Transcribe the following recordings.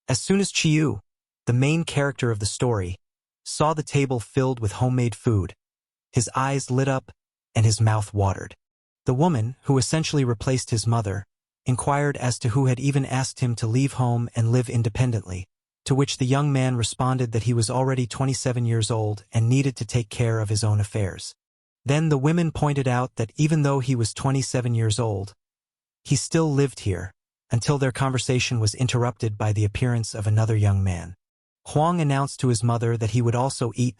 As soon as Chiu, the main character of the story, saw the table filled with homemade food, his eyes lit up and his mouth watered. The woman, who essentially replaced his mother, inquired as to who had even asked him to leave home and live independently, to which the young man responded that he was already 27 years old and needed to take care of his own affairs. Then the women pointed out that even though he was 27 years old, he still lived here, until their conversation was interrupted by the appearance of another young man. Hwang announced to his mother that he would also eat,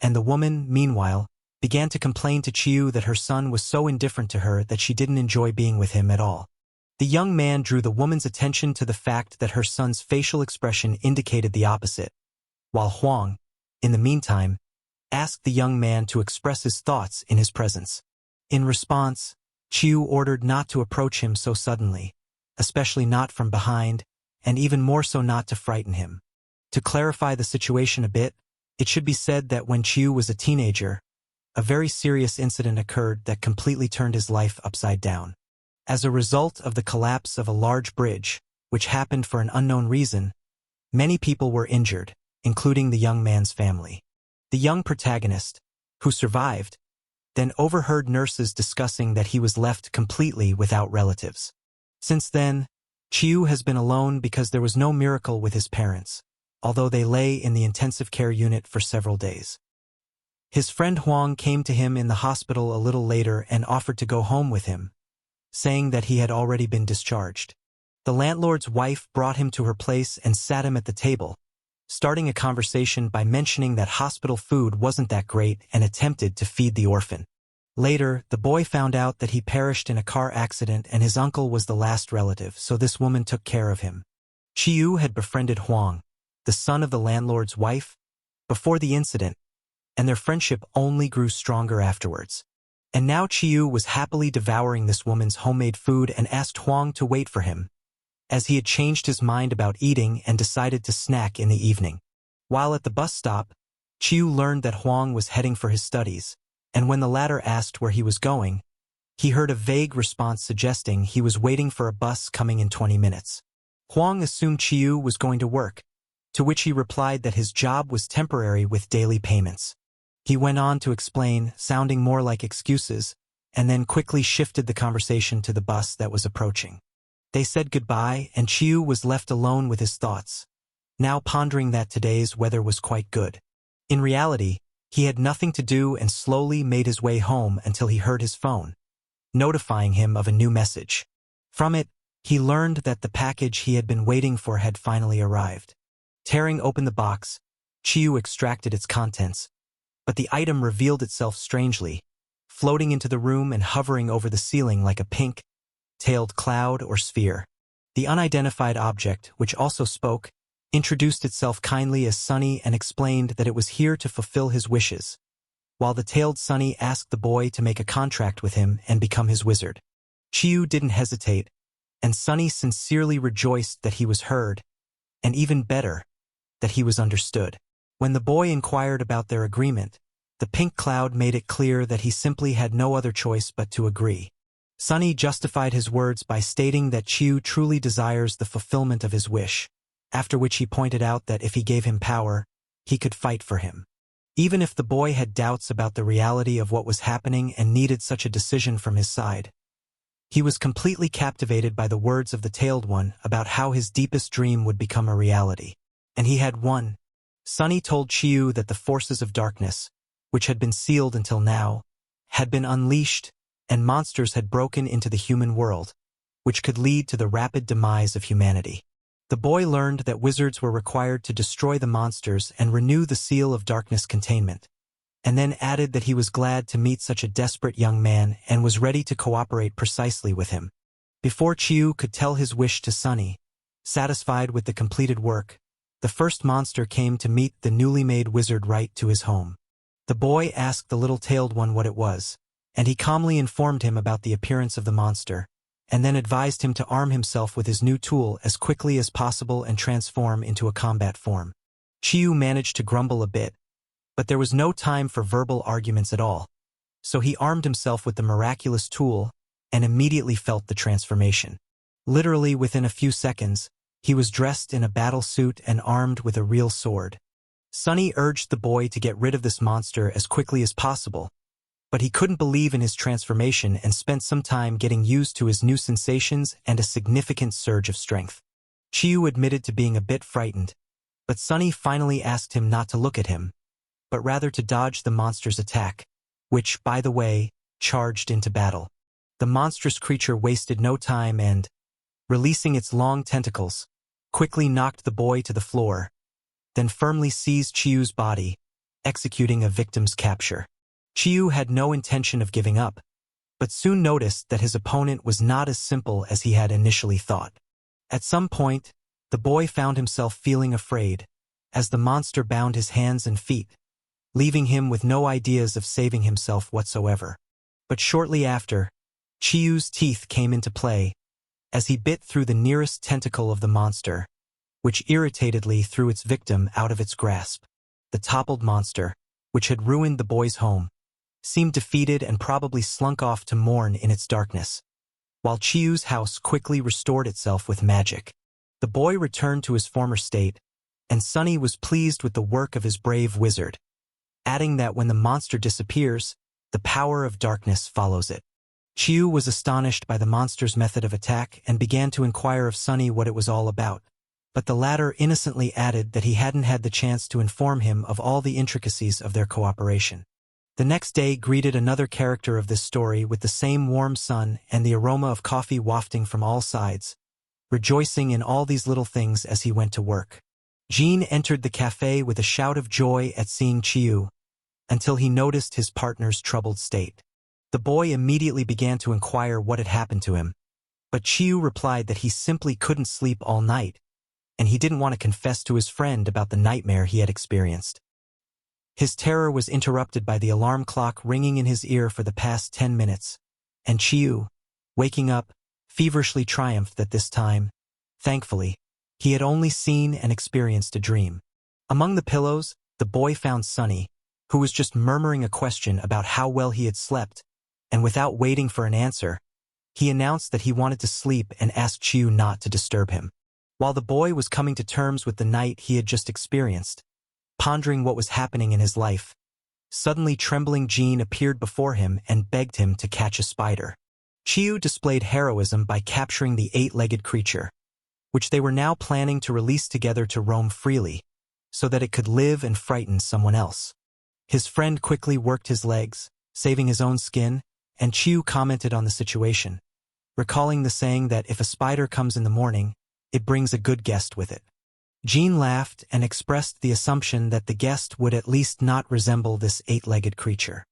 and the woman, meanwhile, began to complain to Chiu that her son was so indifferent to her that she didn't enjoy being with him at all. The young man drew the woman's attention to the fact that her son's facial expression indicated the opposite, while Hwang, in the meantime, asked the young man to express his thoughts in his presence. In response, Chiu ordered not to approach him so suddenly, especially not from behind, and even more so not to frighten him. To clarify the situation a bit, it should be said that when Chiu was a teenager, a very serious incident occurred that completely turned his life upside down. As a result of the collapse of a large bridge, which happened for an unknown reason, many people were injured, including the young man's family. The young protagonist, who survived, then overheard nurses discussing that he was left completely without relatives. Since then, Chiu has been alone because there was no miracle with his parents, although they lay in the intensive care unit for several days. His friend Hwang came to him in the hospital a little later and offered to go home with him, saying that he had already been discharged. The landlord's wife brought him to her place and sat him at the table, starting a conversation by mentioning that hospital food wasn't that great and attempted to feed the orphan. Later, the boy found out that he perished in a car accident and his uncle was the last relative, so this woman took care of him. Chiu had befriended Hwang, the son of the landlord's wife, before the incident, and their friendship only grew stronger afterwards. And now Chiu was happily devouring this woman's homemade food and asked Hwang to wait for him, as he had changed his mind about eating and decided to snack in the evening. While at the bus stop, Chiu learned that Hwang was heading for his studies, and when the latter asked where he was going, he heard a vague response suggesting he was waiting for a bus coming in 20 minutes. Hwang assumed Chiu was going to work, to which he replied that his job was temporary with daily payments. He went on to explain, sounding more like excuses, and then quickly shifted the conversation to the bus that was approaching. They said goodbye, and Chiu was left alone with his thoughts, now pondering that today's weather was quite good. In reality, he had nothing to do and slowly made his way home until he heard his phone, notifying him of a new message. From it, he learned that the package he had been waiting for had finally arrived. Tearing open the box, Chiu extracted its contents, but the item revealed itself strangely, floating into the room and hovering over the ceiling like a pink-tailed cloud or sphere. The unidentified object, which also spoke, introduced itself kindly as Sunny and explained that it was here to fulfill his wishes, while the tailed Sunny asked the boy to make a contract with him and become his wizard. Chiu didn't hesitate, and Sunny sincerely rejoiced that he was heard, and even better, that he was understood. When the boy inquired about their agreement, the pink cloud made it clear that he simply had no other choice but to agree. Sunny justified his words by stating that Chiu truly desires the fulfillment of his wish, after which he pointed out that if he gave him power, he could fight for him. Even if the boy had doubts about the reality of what was happening and needed such a decision from his side, he was completely captivated by the words of the tailed one about how his deepest dream would become a reality. And he had won. Sunny told Chiu that the forces of darkness, which had been sealed until now, had been unleashed, and monsters had broken into the human world, which could lead to the rapid demise of humanity. The boy learned that wizards were required to destroy the monsters and renew the seal of darkness containment, and then added that he was glad to meet such a desperate young man and was ready to cooperate precisely with him. Before Chiu could tell his wish to Sunny, satisfied with the completed work, the first monster came to meet the newly made wizard right to his home. The boy asked the little tailed one what it was, and he calmly informed him about the appearance of the monster, and then advised him to arm himself with his new tool as quickly as possible and transform into a combat form. Chiu managed to grumble a bit, but there was no time for verbal arguments at all, so he armed himself with the miraculous tool and immediately felt the transformation. Literally within a few seconds, He was dressed in a battle suit and armed with a real sword. Sunny urged the boy to get rid of this monster as quickly as possible, but he couldn't believe in his transformation and spent some time getting used to his new sensations and a significant surge of strength. Chiu admitted to being a bit frightened, but Sunny finally asked him not to look at him, but rather to dodge the monster's attack, which, by the way, charged into battle. The monstrous creature wasted no time and, releasing its long tentacles, quickly knocked the boy to the floor, then firmly seized Chiu's body, executing a victim's capture. Chiu had no intention of giving up, but soon noticed that his opponent was not as simple as he had initially thought. At some point, the boy found himself feeling afraid, as the monster bound his hands and feet, leaving him with no ideas of saving himself whatsoever. But shortly after, Chiu's teeth came into play, as he bit through the nearest tentacle of the monster, which irritatedly threw its victim out of its grasp. The toppled monster, which had ruined the boy's home, seemed defeated and probably slunk off to mourn in its darkness, while Chiu's house quickly restored itself with magic. The boy returned to his former state, and Sunny was pleased with the work of his brave wizard, adding that when the monster disappears, the power of darkness follows it. Chiu was astonished by the monster's method of attack and began to inquire of Sunny what it was all about, but the latter innocently added that he hadn't had the chance to inform him of all the intricacies of their cooperation. The next day greeted another character of this story with the same warm sun and the aroma of coffee wafting from all sides, rejoicing in all these little things as he went to work. Jean entered the cafe with a shout of joy at seeing Chiu, until he noticed his partner's troubled state. The boy immediately began to inquire what had happened to him, but Chiu replied that he simply couldn't sleep all night, and he didn't want to confess to his friend about the nightmare he had experienced. His terror was interrupted by the alarm clock ringing in his ear for the past 10 minutes, and Chiu, waking up, feverishly triumphed that this time, thankfully, he had only seen and experienced a dream. Among the pillows, the boy found Sunny, who was just murmuring a question about how well he had slept, and without waiting for an answer, he announced that he wanted to sleep and asked Chiu not to disturb him. While the boy was coming to terms with the night he had just experienced, pondering what was happening in his life, suddenly trembling Jean appeared before him and begged him to catch a spider. Chiu displayed heroism by capturing the 8-legged creature, which they were now planning to release together to roam freely, so that it could live and frighten someone else. His friend quickly worked his legs, saving his own skin, and Chiu commented on the situation, recalling the saying that if a spider comes in the morning, it brings a good guest with it. Jean laughed and expressed the assumption that the guest would at least not resemble this 8-legged creature.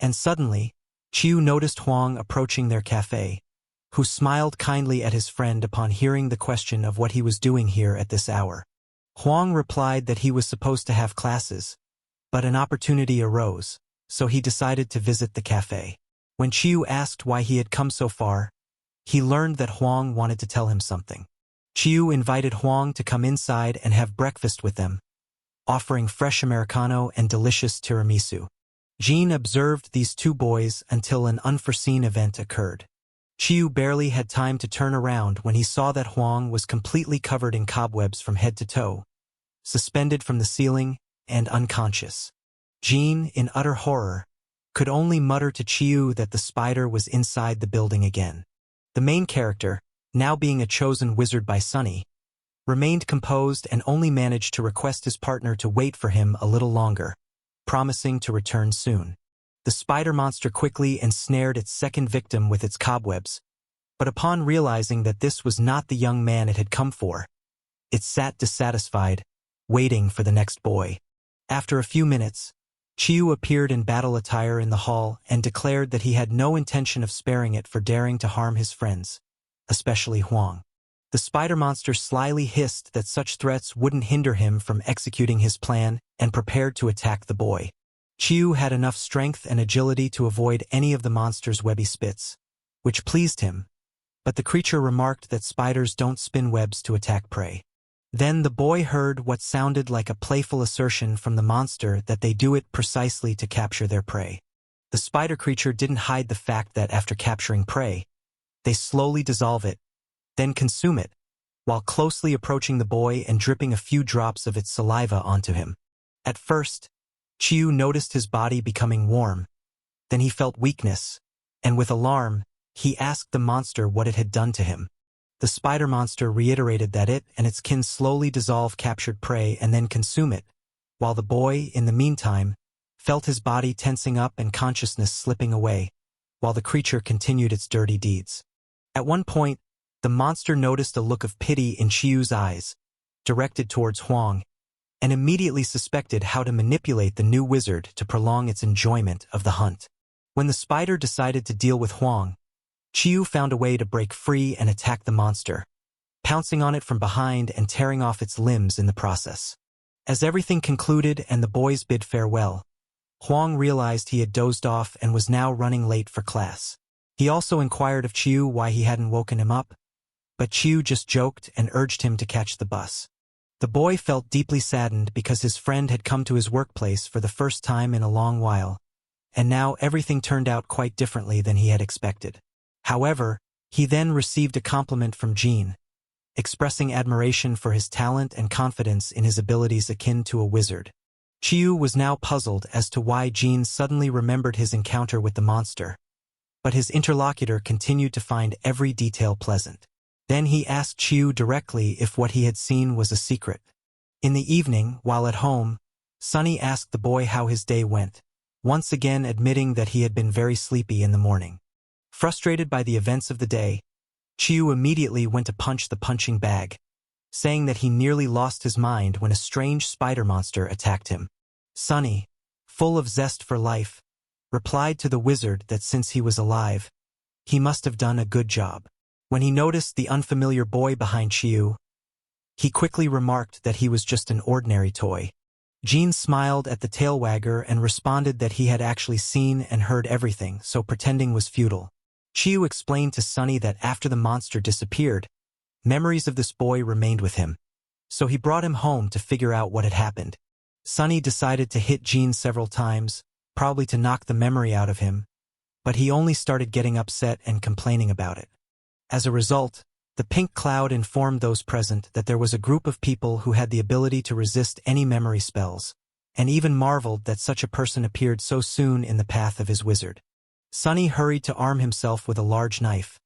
And suddenly, Chiu noticed Hwang approaching their cafe, who smiled kindly at his friend upon hearing the question of what he was doing here at this hour. Hwang replied that he was supposed to have classes, but an opportunity arose, so he decided to visit the cafe. When Chiu asked why he had come so far, he learned that Hwang wanted to tell him something. Chiu invited Hwang to come inside and have breakfast with them, offering fresh Americano and delicious tiramisu. Jean observed these two boys until an unforeseen event occurred. Chiu barely had time to turn around when he saw that Hwang was completely covered in cobwebs from head to toe, suspended from the ceiling, and unconscious. Jean, in utter horror, could only mutter to Chiu that the spider was inside the building again. The main character, now being a chosen wizard by Sunny, remained composed and only managed to request his partner to wait for him a little longer, promising to return soon. The spider monster quickly ensnared its second victim with its cobwebs, but upon realizing that this was not the young man it had come for, it sat dissatisfied, waiting for the next boy. After a few minutes, Chiu appeared in battle attire in the hall and declared that he had no intention of sparing it for daring to harm his friends, especially Hwang. The spider monster slyly hissed that such threats wouldn't hinder him from executing his plan and prepared to attack the boy. Chiu had enough strength and agility to avoid any of the monster's webby spits, which pleased him, but the creature remarked that spiders don't spin webs to attack prey. Then the boy heard what sounded like a playful assertion from the monster that they do it precisely to capture their prey. The spider creature didn't hide the fact that after capturing prey, they slowly dissolve it, then consume it, while closely approaching the boy and dripping a few drops of its saliva onto him. At first, Chiu noticed his body becoming warm. Then he felt weakness, and with alarm, he asked the monster what it had done to him. The spider monster reiterated that it and its kin slowly dissolve captured prey and then consume it, while the boy, in the meantime, felt his body tensing up and consciousness slipping away, while the creature continued its dirty deeds. At one point, the monster noticed a look of pity in Chiu's eyes, directed towards Hwang, and immediately suspected how to manipulate the new wizard to prolong its enjoyment of the hunt. When the spider decided to deal with Hwang, Chiu found a way to break free and attack the monster, pouncing on it from behind and tearing off its limbs in the process. As everything concluded and the boys bid farewell, Hwang realized he had dozed off and was now running late for class. He also inquired of Chiu why he hadn't woken him up, but Chiu just joked and urged him to catch the bus. The boy felt deeply saddened because his friend had come to his workplace for the first time in a long while, and now everything turned out quite differently than he had expected. However, he then received a compliment from Jean, expressing admiration for his talent and confidence in his abilities akin to a wizard. Chiu was now puzzled as to why Jean suddenly remembered his encounter with the monster, but his interlocutor continued to find every detail pleasant. Then he asked Chiu directly if what he had seen was a secret. In the evening, while at home, Sunny asked the boy how his day went, once again admitting that he had been very sleepy in the morning. Frustrated by the events of the day, Chiu immediately went to punch the punching bag, saying that he nearly lost his mind when a strange spider monster attacked him. Sunny, full of zest for life, replied to the wizard that since he was alive, he must have done a good job. When he noticed the unfamiliar boy behind Chiu, he quickly remarked that he was just an ordinary toy. Jean smiled at the tailwagger and responded that he had actually seen and heard everything, so pretending was futile. Chiu explained to Sunny that after the monster disappeared, memories of this boy remained with him, so he brought him home to figure out what had happened. Sunny decided to hit Jean several times, probably to knock the memory out of him, but he only started getting upset and complaining about it. As a result, the pink cloud informed those present that there was a group of people who had the ability to resist any memory spells, and even marveled that such a person appeared so soon in the path of his wizard. Sunny hurried to arm himself with a large knife,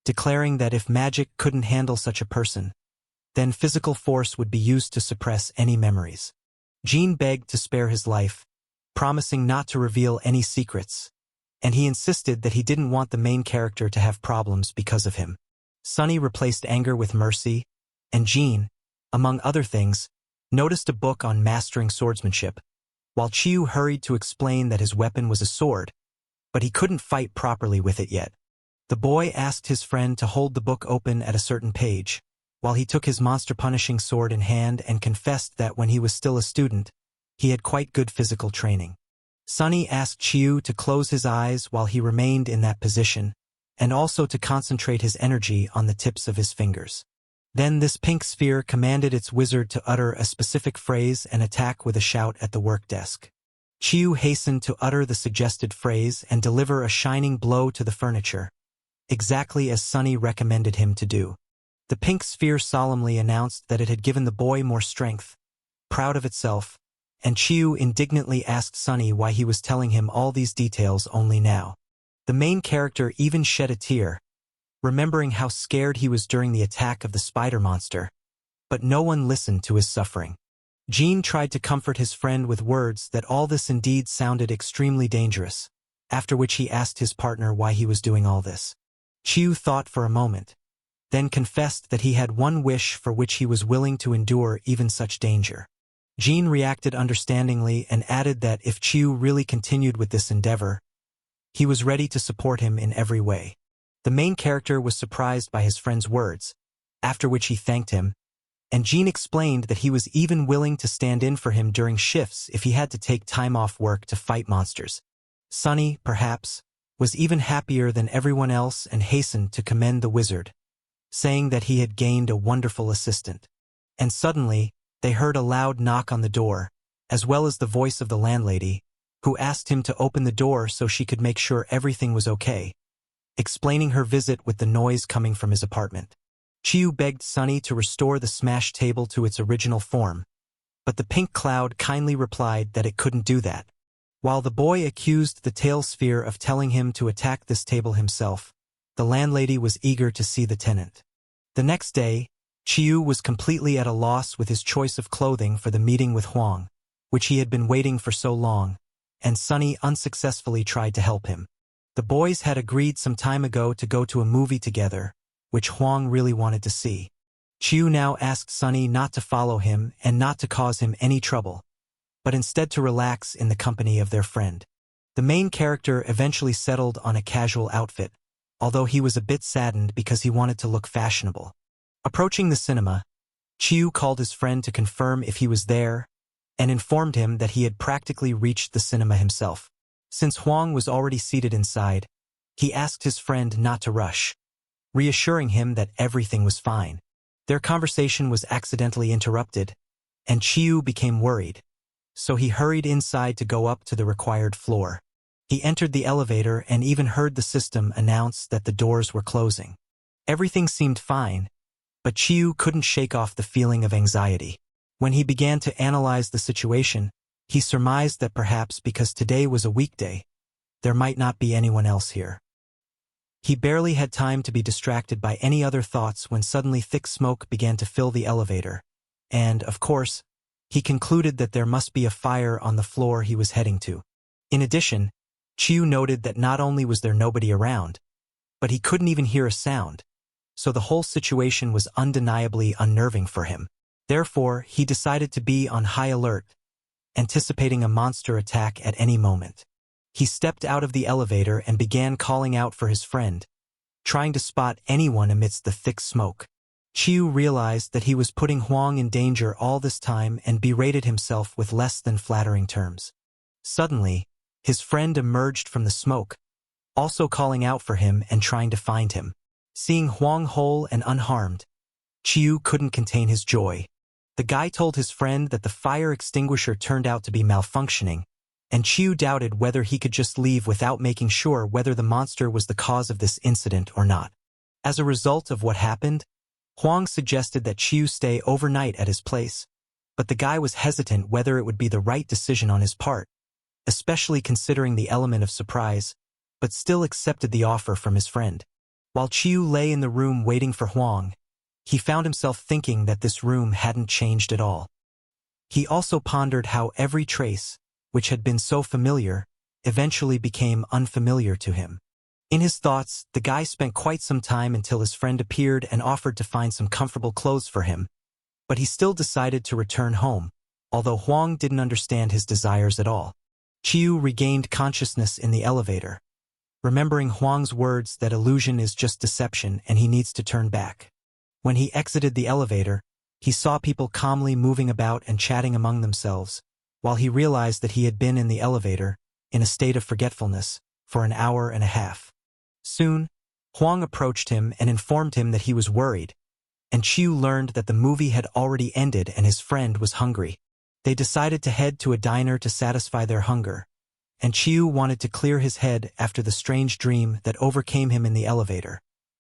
declaring that if magic couldn't handle such a person, then physical force would be used to suppress any memories. Jean begged to spare his life, promising not to reveal any secrets, and he insisted that he didn't want the main character to have problems because of him. Sunny replaced anger with mercy, and Jean, among other things, noticed a book on mastering swordsmanship, while Chiu hurried to explain that his weapon was a sword, but he couldn't fight properly with it yet. The boy asked his friend to hold the book open at a certain page, while he took his monster-punishing sword in hand and confessed that when he was still a student, he had quite good physical training. Sunny asked Chiu to close his eyes while he remained in that position, and also to concentrate his energy on the tips of his fingers. Then this pink sphere commanded its wizard to utter a specific phrase and attack with a shout at the work desk. Chiu hastened to utter the suggested phrase and deliver a shining blow to the furniture, exactly as Sunny recommended him to do. The pink sphere solemnly announced that it had given the boy more strength, proud of itself, and Chiu indignantly asked Sunny why he was telling him all these details only now. The main character even shed a tear, remembering how scared he was during the attack of the spider monster, but no one listened to his suffering. Jean tried to comfort his friend with words that all this indeed sounded extremely dangerous, after which he asked his partner why he was doing all this. Chiu thought for a moment, then confessed that he had one wish for which he was willing to endure even such danger. Jean reacted understandingly and added that if Chiu really continued with this endeavor, he was ready to support him in every way. The main character was surprised by his friend's words, after which he thanked him, and Jean explained that he was even willing to stand in for him during shifts if he had to take time off work to fight monsters. Sunny, perhaps, was even happier than everyone else and hastened to commend the wizard, saying that he had gained a wonderful assistant. And suddenly, they heard a loud knock on the door, as well as the voice of the landlady, who asked him to open the door so she could make sure everything was okay, explaining her visit with the noise coming from his apartment. Chiu begged Sunny to restore the smashed table to its original form, but the pink cloud kindly replied that it couldn't do that. While the boy accused the tail sphere of telling him to attack this table himself, the landlady was eager to see the tenant. The next day, Chiu was completely at a loss with his choice of clothing for the meeting with Hwang, which he had been waiting for so long, and Sunny unsuccessfully tried to help him. The boys had agreed some time ago to go to a movie together, which Hwang really wanted to see. Chiu now asked Sunny not to follow him and not to cause him any trouble, but instead to relax in the company of their friend. The main character eventually settled on a casual outfit, although he was a bit saddened because he wanted to look fashionable. Approaching the cinema, Chiu called his friend to confirm if he was there and informed him that he had practically reached the cinema himself. Since Hwang was already seated inside, he asked his friend not to rush, reassuring him that everything was fine. Their conversation was accidentally interrupted, and Chiu became worried, so he hurried inside to go up to the required floor. He entered the elevator and even heard the system announce that the doors were closing. Everything seemed fine, but Chiu couldn't shake off the feeling of anxiety. When he began to analyze the situation, he surmised that perhaps because today was a weekday, there might not be anyone else here. He barely had time to be distracted by any other thoughts when suddenly thick smoke began to fill the elevator, and, of course, he concluded that there must be a fire on the floor he was heading to. In addition, Chiu noted that not only was there nobody around, but he couldn't even hear a sound, so the whole situation was undeniably unnerving for him. Therefore, he decided to be on high alert, anticipating a monster attack at any moment. He stepped out of the elevator and began calling out for his friend, trying to spot anyone amidst the thick smoke. Chiu realized that he was putting Hwang in danger all this time and berated himself with less than flattering terms. Suddenly, his friend emerged from the smoke, also calling out for him and trying to find him. Seeing Hwang whole and unharmed, Chiu couldn't contain his joy. The guy told his friend that the fire extinguisher turned out to be malfunctioning, and Chiu doubted whether he could just leave without making sure whether the monster was the cause of this incident or not. As a result of what happened, Hwang suggested that Chiu stay overnight at his place, but the guy was hesitant whether it would be the right decision on his part, especially considering the element of surprise, but still accepted the offer from his friend. While Chiu lay in the room waiting for Hwang, he found himself thinking that this room hadn't changed at all. He also pondered how every trace, which had been so familiar, eventually became unfamiliar to him. In his thoughts, the guy spent quite some time until his friend appeared and offered to find some comfortable clothes for him, but he still decided to return home, although Hwang didn't understand his desires at all. Chiu regained consciousness in the elevator, remembering Hwang's words that illusion is just deception and he needs to turn back. When he exited the elevator, he saw people calmly moving about and chatting among themselves, while he realized that he had been in the elevator, in a state of forgetfulness, for an hour and a half. Soon, Hwang approached him and informed him that he was worried, and Chiu learned that the movie had already ended and his friend was hungry. They decided to head to a diner to satisfy their hunger, and Chiu wanted to clear his head after the strange dream that overcame him in the elevator,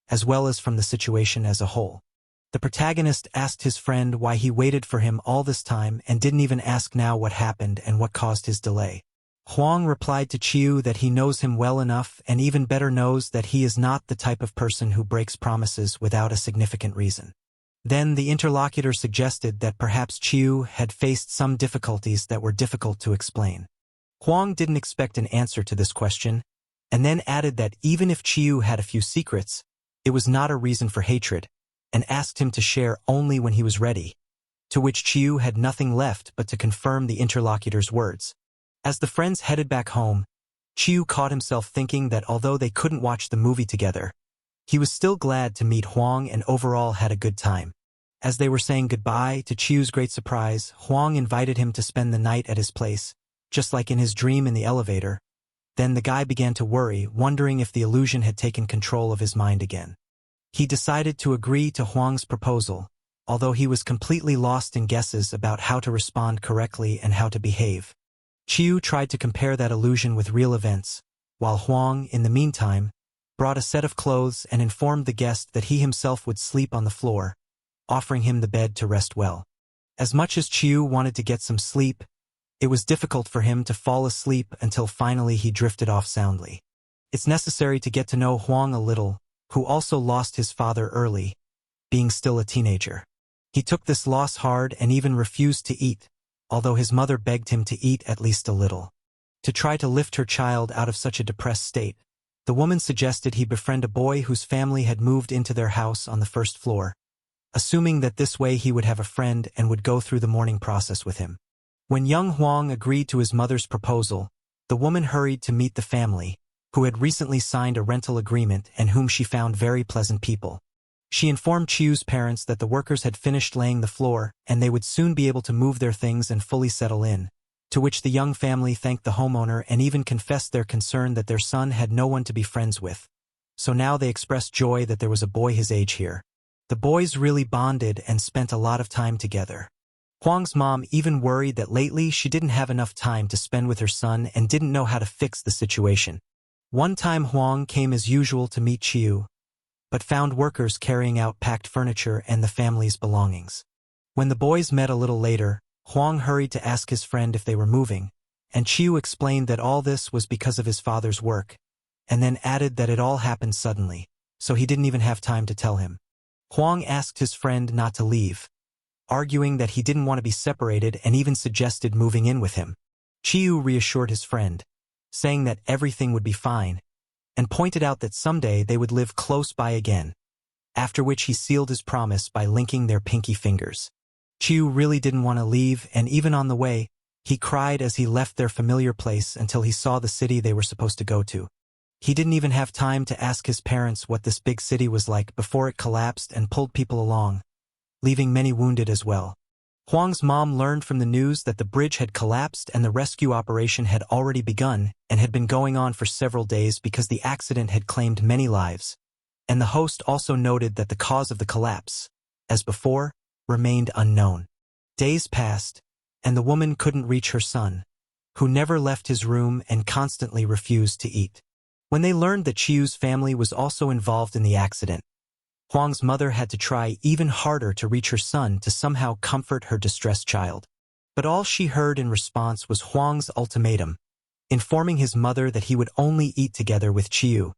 as well as from the situation as a whole. The protagonist asked his friend why he waited for him all this time and didn't even ask now what happened and what caused his delay. Hwang replied to Chiu that he knows him well enough and even better knows that he is not the type of person who breaks promises without a significant reason. Then the interlocutor suggested that perhaps Chiu had faced some difficulties that were difficult to explain. Hwang didn't expect an answer to this question, and then added that even if Chiu had a few secrets, it was not a reason for hatred, and asked him to share only when he was ready, to which Chiu had nothing left but to confirm the interlocutor's words. As the friends headed back home, Chiu caught himself thinking that although they couldn't watch the movie together, he was still glad to meet Hwang and overall had a good time. As they were saying goodbye, to Chiu's great surprise, Hwang invited him to spend the night at his place, just like in his dream in the elevator. Then the guy began to worry, wondering if the illusion had taken control of his mind again. He decided to agree to Hwang's proposal, although he was completely lost in guesses about how to respond correctly and how to behave. Chiu tried to compare that illusion with real events, while Hwang, in the meantime, brought a set of clothes and informed the guest that he himself would sleep on the floor, offering him the bed to rest well. As much as Chiu wanted to get some sleep, it was difficult for him to fall asleep until finally he drifted off soundly. It's necessary to get to know Hwang a little, who also lost his father early, being still a teenager. He took this loss hard and even refused to eat, although his mother begged him to eat at least a little. To try to lift her child out of such a depressed state, the woman suggested he befriend a boy whose family had moved into their house on the first floor, assuming that this way he would have a friend and would go through the mourning process with him. When young Hwang agreed to his mother's proposal, the woman hurried to meet the family, who had recently signed a rental agreement and whom she found very pleasant people. She informed Chiu's parents that the workers had finished laying the floor and they would soon be able to move their things and fully settle in, to which the young family thanked the homeowner and even confessed their concern that their son had no one to be friends with. So now they expressed joy that there was a boy his age here. The boys really bonded and spent a lot of time together. Hwang's mom even worried that lately she didn't have enough time to spend with her son and didn't know how to fix the situation. One time Hwang came as usual to meet Chiu, but found workers carrying out packed furniture and the family's belongings. When the boys met a little later, Hwang hurried to ask his friend if they were moving, and Chiu explained that all this was because of his father's work, and then added that it all happened suddenly, so he didn't even have time to tell him. Hwang asked his friend not to leave, arguing that he didn't want to be separated and even suggested moving in with him. Chiu reassured his friend, saying that everything would be fine, and pointed out that someday they would live close by again, after which he sealed his promise by linking their pinky fingers. Chiu really didn't want to leave, and even on the way, he cried as he left their familiar place until he saw the city they were supposed to go to. He didn't even have time to ask his parents what this big city was like before it collapsed and pulled people along, leaving many wounded as well. Hwang's mom learned from the news that the bridge had collapsed and the rescue operation had already begun and had been going on for several days because the accident had claimed many lives. And the host also noted that the cause of the collapse, as before, remained unknown. Days passed, and the woman couldn't reach her son, who never left his room and constantly refused to eat. When they learned that Chiu's family was also involved in the accident, Hwang's mother had to try even harder to reach her son to somehow comfort her distressed child. But all she heard in response was Hwang's ultimatum, informing his mother that he would only eat together with Chiu.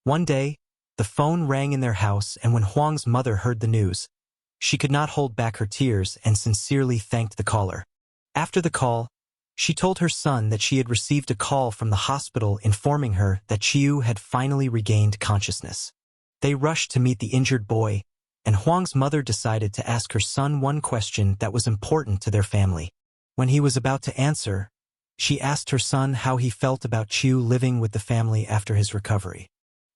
One day, the phone rang in their house, and when Hwang's mother heard the news, she could not hold back her tears and sincerely thanked the caller. After the call, she told her son that she had received a call from the hospital informing her that Chiu had finally regained consciousness. They rushed to meet the injured boy, and Hwang's mother decided to ask her son one question that was important to their family. When he was about to answer, she asked her son how he felt about Chiu living with the family after his recovery.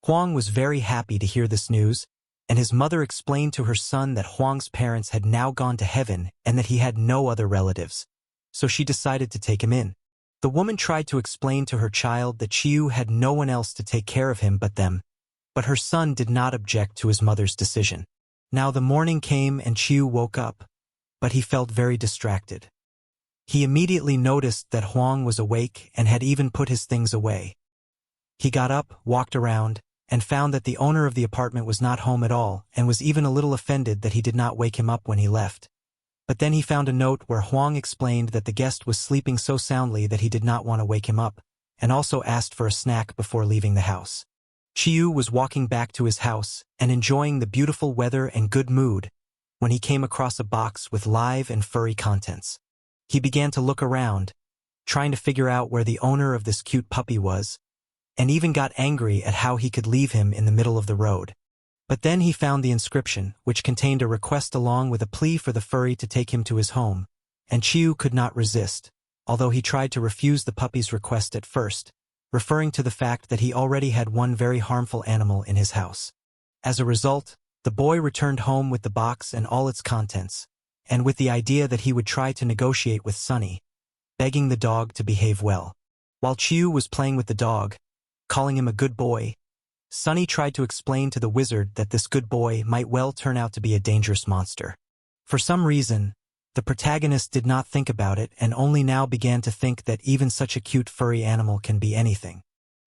Hwang was very happy to hear this news, and his mother explained to her son that Hwang's parents had now gone to heaven and that he had no other relatives, so she decided to take him in. The woman tried to explain to her child that Chiu had no one else to take care of him but them, but her son did not object to his mother's decision. Now the morning came and Chiu woke up, but he felt very distracted. He immediately noticed that Hwang was awake and had even put his things away. He got up, walked around, and found that the owner of the apartment was not home at all and was even a little offended that he did not wake him up when he left. But then he found a note where Hwang explained that the guest was sleeping so soundly that he did not want to wake him up, and also asked for a snack before leaving the house. Chiu was walking back to his house and enjoying the beautiful weather and good mood when he came across a box with live and furry contents. He began to look around, trying to figure out where the owner of this cute puppy was, and even got angry at how he could leave him in the middle of the road. But then he found the inscription, which contained a request along with a plea for the furry to take him to his home, and Chiu could not resist, although he tried to refuse the puppy's request at first, referring to the fact that he already had one very harmful animal in his house. As a result, the boy returned home with the box and all its contents, and with the idea that he would try to negotiate with Sunny, begging the dog to behave well. While Chiu was playing with the dog, calling him a good boy, Sunny tried to explain to the wizard that this good boy might well turn out to be a dangerous monster. For some reason, the protagonist did not think about it and only now began to think that even such a cute furry animal can be anything.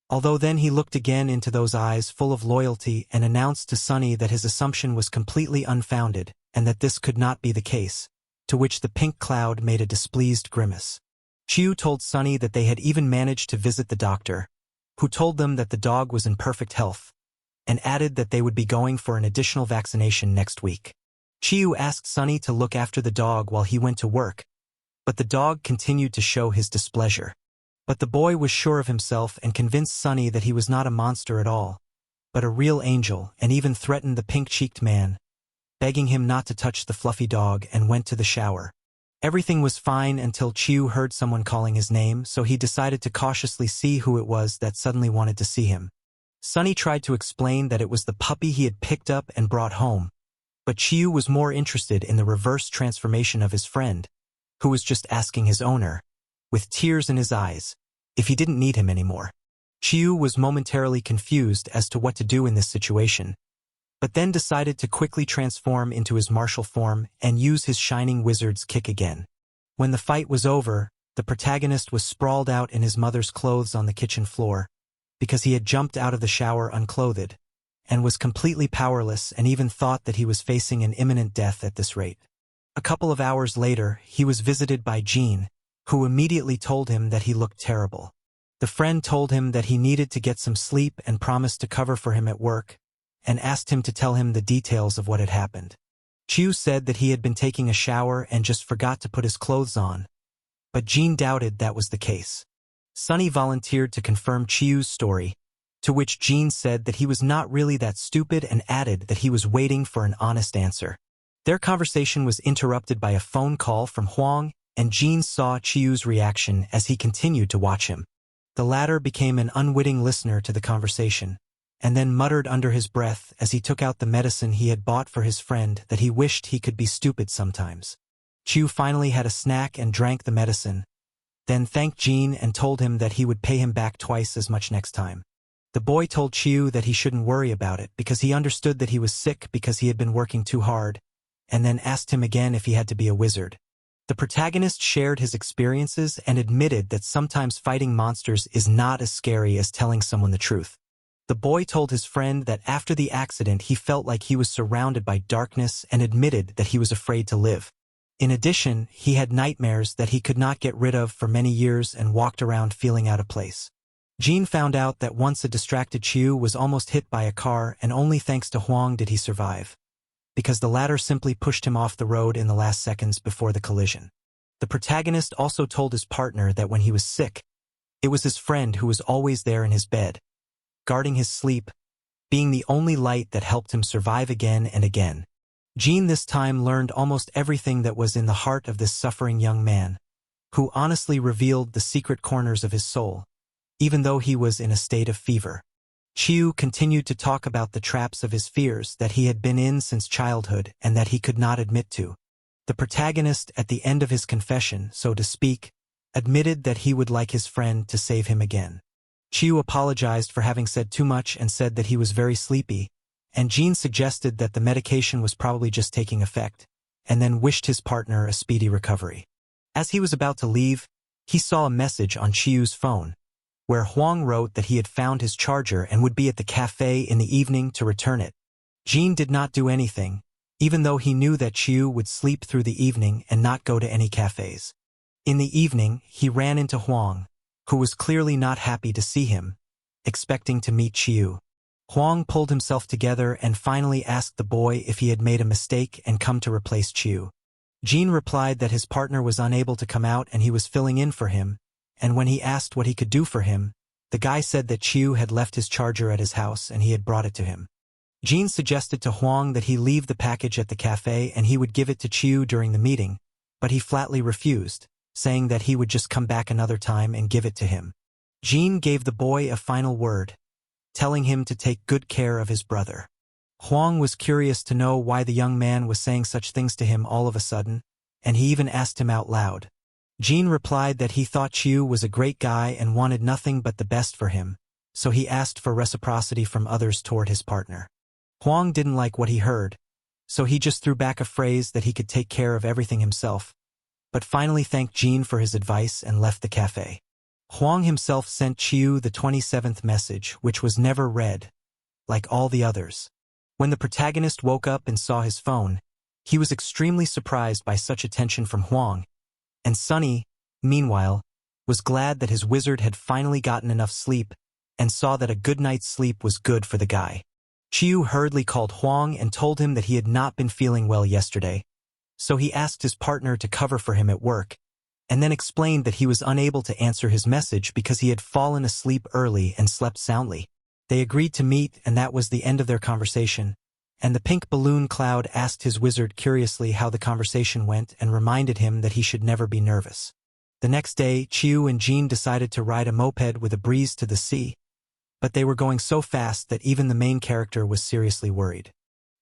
Although then he looked again into those eyes full of loyalty and announced to Sunny that his assumption was completely unfounded and that this could not be the case, to which the pink cloud made a displeased grimace. Chiu told Sunny that they had even managed to visit the doctor, who told them that the dog was in perfect health, and added that they would be going for an additional vaccination next week. Chiu asked Sunny to look after the dog while he went to work, but the dog continued to show his displeasure. But the boy was sure of himself and convinced Sunny that he was not a monster at all, but a real angel, and even threatened the pink-cheeked man, begging him not to touch the fluffy dog, and went to the shower. Everything was fine until Chiu heard someone calling his name, so he decided to cautiously see who it was that suddenly wanted to see him. Sunny tried to explain that it was the puppy he had picked up and brought home, but Chiu was more interested in the reverse transformation of his friend, who was just asking his owner, with tears in his eyes, if he didn't need him anymore. Chiu was momentarily confused as to what to do in this situation, but then decided to quickly transform into his martial form and use his shining wizard's kick again. When the fight was over, the protagonist was sprawled out in his mother's clothes on the kitchen floor, because he had jumped out of the shower unclothed, and was completely powerless and even thought that he was facing an imminent death at this rate. A couple of hours later, he was visited by Jean, who immediately told him that he looked terrible. The friend told him that he needed to get some sleep and promised to cover for him at work, and asked him to tell him the details of what had happened. Chiu said that he had been taking a shower and just forgot to put his clothes on, but Jean doubted that was the case. Sunny volunteered to confirm Chiu's story, to which Jean said that he was not really that stupid and added that he was waiting for an honest answer. Their conversation was interrupted by a phone call from Hwang, and Jean saw Chiu's reaction as he continued to watch him. The latter became an unwitting listener to the conversation, and then muttered under his breath as he took out the medicine he had bought for his friend that he wished he could be stupid sometimes. Chiu finally had a snack and drank the medicine, then thanked Jean and told him that he would pay him back twice as much next time. The boy told Chiu that he shouldn't worry about it because he understood that he was sick because he had been working too hard, and then asked him again if he had to be a wizard. The protagonist shared his experiences and admitted that sometimes fighting monsters is not as scary as telling someone the truth. The boy told his friend that after the accident he felt like he was surrounded by darkness and admitted that he was afraid to live. In addition, he had nightmares that he could not get rid of for many years and walked around feeling out of place. Jean found out that once a distracted Chiu was almost hit by a car, and only thanks to Hwang did he survive, because the latter simply pushed him off the road in the last seconds before the collision. The protagonist also told his partner that when he was sick, it was his friend who was always there in his bed, guarding his sleep, being the only light that helped him survive again and again. Jean this time learned almost everything that was in the heart of this suffering young man, who honestly revealed the secret corners of his soul, even though he was in a state of fever. Chiu continued to talk about the traps of his fears that he had been in since childhood and that he could not admit to. The protagonist, at the end of his confession, so to speak, admitted that he would like his friend to save him again. Chiu apologized for having said too much and said that he was very sleepy, and Jean suggested that the medication was probably just taking effect, and then wished his partner a speedy recovery. As he was about to leave, he saw a message on Chiu's phone, where Hwang wrote that he had found his charger and would be at the cafe in the evening to return it. Jean did not do anything, even though he knew that Chiu would sleep through the evening and not go to any cafes. In the evening, he ran into Hwang, who was clearly not happy to see him, expecting to meet Chiu. Hwang pulled himself together and finally asked the boy if he had made a mistake and come to replace Chiu. Jean replied that his partner was unable to come out and he was filling in for him, and when he asked what he could do for him, the guy said that Chiu had left his charger at his house and he had brought it to him. Jean suggested to Hwang that he leave the package at the cafe and he would give it to Chiu during the meeting, but he flatly refused, saying that he would just come back another time and give it to him. Jean gave the boy a final word, telling him to take good care of his brother. Hwang was curious to know why the young man was saying such things to him all of a sudden, and he even asked him out loud. Jean replied that he thought Chiu was a great guy and wanted nothing but the best for him, so he asked for reciprocity from others toward his partner. Hwang didn't like what he heard, so he just threw back a phrase that he could take care of everything himself, but finally thanked Jean for his advice and left the cafe. Hwang himself sent Chiu the 27th message, which was never read, like all the others. When the protagonist woke up and saw his phone, he was extremely surprised by such attention from Hwang, and Sunny, meanwhile, was glad that his wizard had finally gotten enough sleep and saw that a good night's sleep was good for the guy. Chiu hurriedly called Hwang and told him that he had not been feeling well yesterday, so he asked his partner to cover for him at work, and then explained that he was unable to answer his message because he had fallen asleep early and slept soundly. They agreed to meet, and that was the end of their conversation, and the pink balloon cloud asked his wizard curiously how the conversation went and reminded him that he should never be nervous. The next day, Chiu and Jean decided to ride a moped with a breeze to the sea, but they were going so fast that even the main character was seriously worried.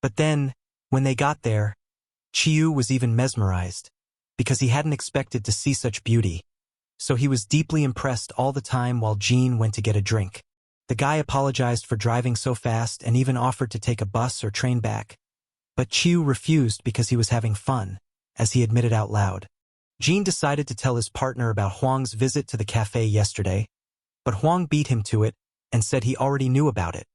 But then, when they got there, Chiu was even mesmerized, because he hadn't expected to see such beauty, so he was deeply impressed all the time while Jean went to get a drink. The guy apologized for driving so fast and even offered to take a bus or train back, but Chiu refused because he was having fun, as he admitted out loud. Jean decided to tell his partner about Hwang's visit to the cafe yesterday, but Hwang beat him to it and said he already knew about it,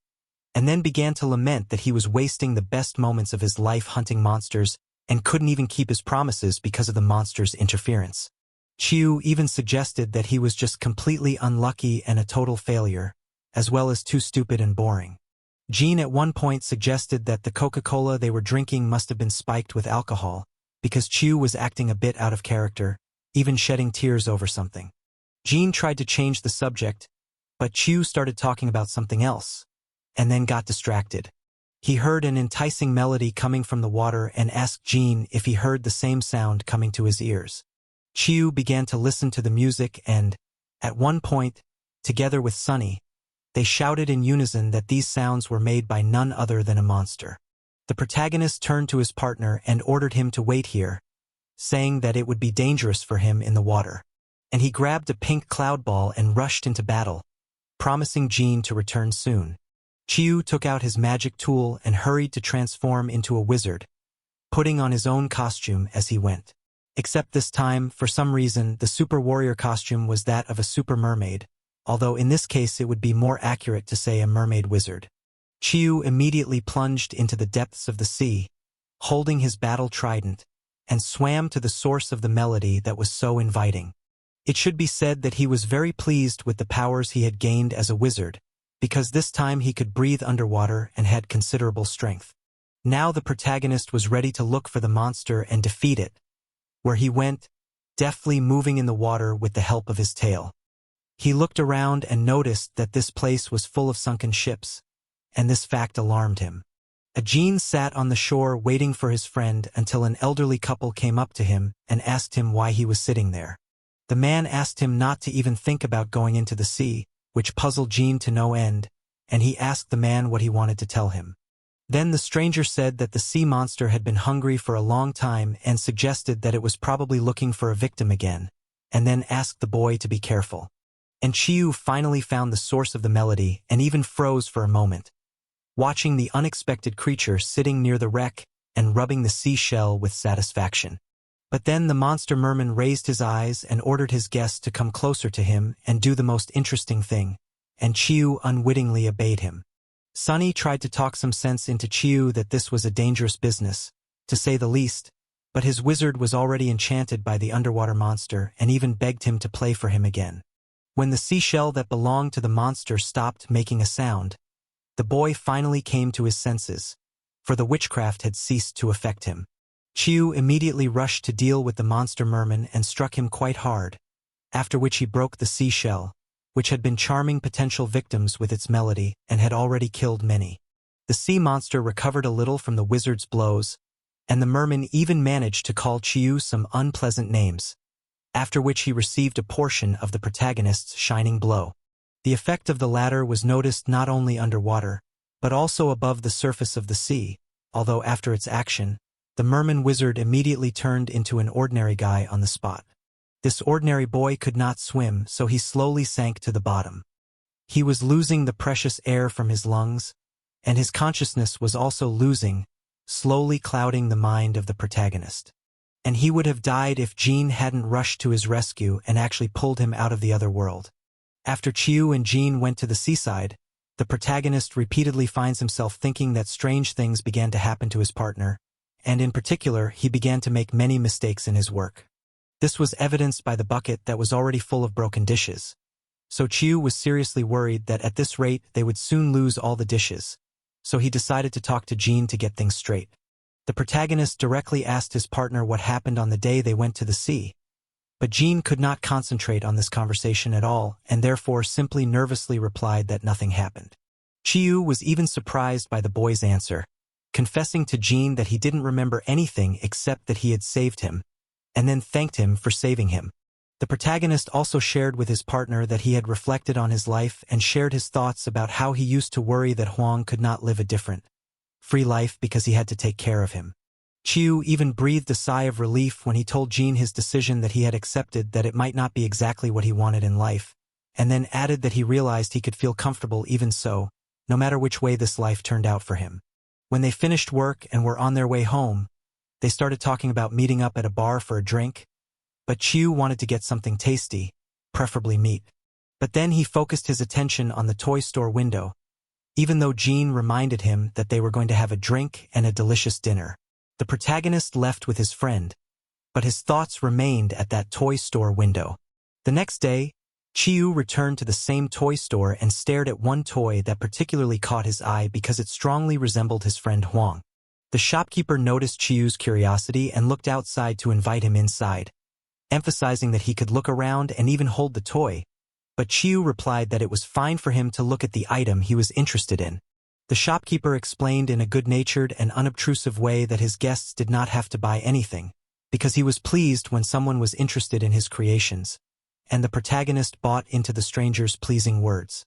and then began to lament that he was wasting the best moments of his life hunting monsters and couldn't even keep his promises because of the monster's interference. Chiu even suggested that he was just completely unlucky and a total failure, as well as too stupid and boring. Jean at one point suggested that the Coca-Cola they were drinking must have been spiked with alcohol, because Chiu was acting a bit out of character, even shedding tears over something. Jean tried to change the subject, but Chiu started talking about something else, and then got distracted. He heard an enticing melody coming from the water and asked Jean if he heard the same sound coming to his ears. Chiu began to listen to the music and, at one point, together with Sunny, they shouted in unison that these sounds were made by none other than a monster. The protagonist turned to his partner and ordered him to wait here, saying that it would be dangerous for him in the water. And he grabbed a pink cloud ball and rushed into battle, promising Jean to return soon. Chiu took out his magic tool and hurried to transform into a wizard, putting on his own costume as he went. Except this time, for some reason, the super warrior costume was that of a super mermaid, although in this case it would be more accurate to say a mermaid wizard. Chiu immediately plunged into the depths of the sea, holding his battle trident, and swam to the source of the melody that was so inviting. It should be said that he was very pleased with the powers he had gained as a wizard, because this time he could breathe underwater and had considerable strength. Now the protagonist was ready to look for the monster and defeat it, where he went, deftly moving in the water with the help of his tail. He looked around and noticed that this place was full of sunken ships, and this fact alarmed him. Jean sat on the shore waiting for his friend until an elderly couple came up to him and asked him why he was sitting there. The man asked him not to even think about going into the sea, which puzzled Jean to no end, and he asked the man what he wanted to tell him. Then the stranger said that the sea monster had been hungry for a long time and suggested that it was probably looking for a victim again, and then asked the boy to be careful. And Chiu finally found the source of the melody and even froze for a moment, watching the unexpected creature sitting near the wreck and rubbing the seashell with satisfaction. But then the monster merman raised his eyes and ordered his guest to come closer to him and do the most interesting thing, and Chiu unwittingly obeyed him. Sunny tried to talk some sense into Chiu that this was a dangerous business, to say the least, but his wizard was already enchanted by the underwater monster and even begged him to play for him again. When the seashell that belonged to the monster stopped making a sound, the boy finally came to his senses, for the witchcraft had ceased to affect him. Chiu immediately rushed to deal with the monster merman and struck him quite hard, after which he broke the seashell, which had been charming potential victims with its melody and had already killed many. The sea monster recovered a little from the wizard's blows, and the merman even managed to call Chiu some unpleasant names, after which he received a portion of the protagonist's shining blow. The effect of the latter was noticed not only underwater, but also above the surface of the sea, although after its action, the merman wizard immediately turned into an ordinary guy on the spot. This ordinary boy could not swim, so he slowly sank to the bottom. He was losing the precious air from his lungs, and his consciousness was also losing, slowly clouding the mind of the protagonist. And he would have died if Jean hadn't rushed to his rescue and actually pulled him out of the other world. After Chiu and Jean went to the seaside, the protagonist repeatedly finds himself thinking that strange things began to happen to his partner, and in particular, he began to make many mistakes in his work. This was evidenced by the bucket that was already full of broken dishes. So Chiu was seriously worried that at this rate they would soon lose all the dishes, so he decided to talk to Jean to get things straight. The protagonist directly asked his partner what happened on the day they went to the sea, but Jean could not concentrate on this conversation at all and therefore simply nervously replied that nothing happened. Chiu was even surprised by the boy's answer, confessing to Jean that he didn't remember anything except that he had saved him, and then thanked him for saving him. The protagonist also shared with his partner that he had reflected on his life and shared his thoughts about how he used to worry that Hwang could not live a different, free life because he had to take care of him. Chiu even breathed a sigh of relief when he told Jean his decision that he had accepted that it might not be exactly what he wanted in life, and then added that he realized he could feel comfortable even so, no matter which way this life turned out for him. When they finished work and were on their way home, they started talking about meeting up at a bar for a drink, but Chiu wanted to get something tasty, preferably meat. But then he focused his attention on the toy store window, even though Jean reminded him that they were going to have a drink and a delicious dinner. The protagonist left with his friend, but his thoughts remained at that toy store window. The next day, Chiu returned to the same toy store and stared at one toy that particularly caught his eye because it strongly resembled his friend Hwang. The shopkeeper noticed Chiu's curiosity and looked outside to invite him inside, emphasizing that he could look around and even hold the toy, but Chiu replied that it was fine for him to look at the item he was interested in. The shopkeeper explained in a good-natured and unobtrusive way that his guests did not have to buy anything, because he was pleased when someone was interested in his creations, and the protagonist bought into the stranger's pleasing words.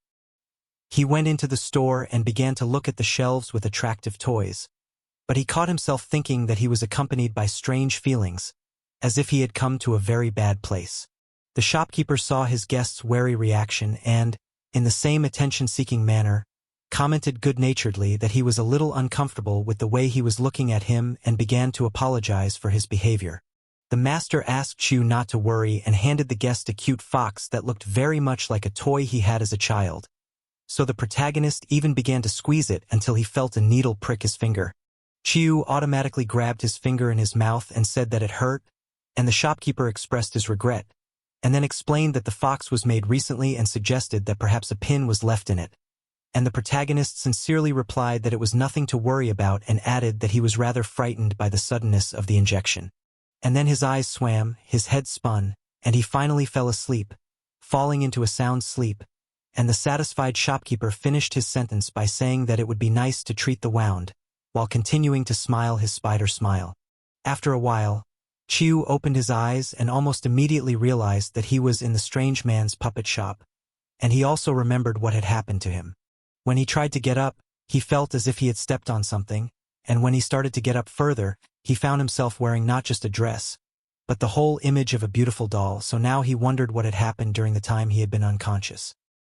He went into the store and began to look at the shelves with attractive toys, but he caught himself thinking that he was accompanied by strange feelings, as if he had come to a very bad place. The shopkeeper saw his guest's wary reaction and, in the same attention-seeking manner, commented good-naturedly that he was a little uncomfortable with the way he was looking at him and began to apologize for his behavior. The master asked Chiu not to worry and handed the guest a cute fox that looked very much like a toy he had as a child. So the protagonist even began to squeeze it until he felt a needle prick his finger. Chiu automatically grabbed his finger in his mouth and said that it hurt, and the shopkeeper expressed his regret, and then explained that the fox was made recently and suggested that perhaps a pin was left in it. And the protagonist sincerely replied that it was nothing to worry about and added that he was rather frightened by the suddenness of the injection. And then his eyes swam, his head spun, and he finally fell asleep, falling into a sound sleep, and the satisfied shopkeeper finished his sentence by saying that it would be nice to treat the wound, while continuing to smile his spider smile. After a while, Chiu opened his eyes and almost immediately realized that he was in the strange man's puppet shop, and he also remembered what had happened to him. When he tried to get up, he felt as if he had stepped on something, and when he started to get up further, he found himself wearing not just a dress, but the whole image of a beautiful doll, so now he wondered what had happened during the time he had been unconscious.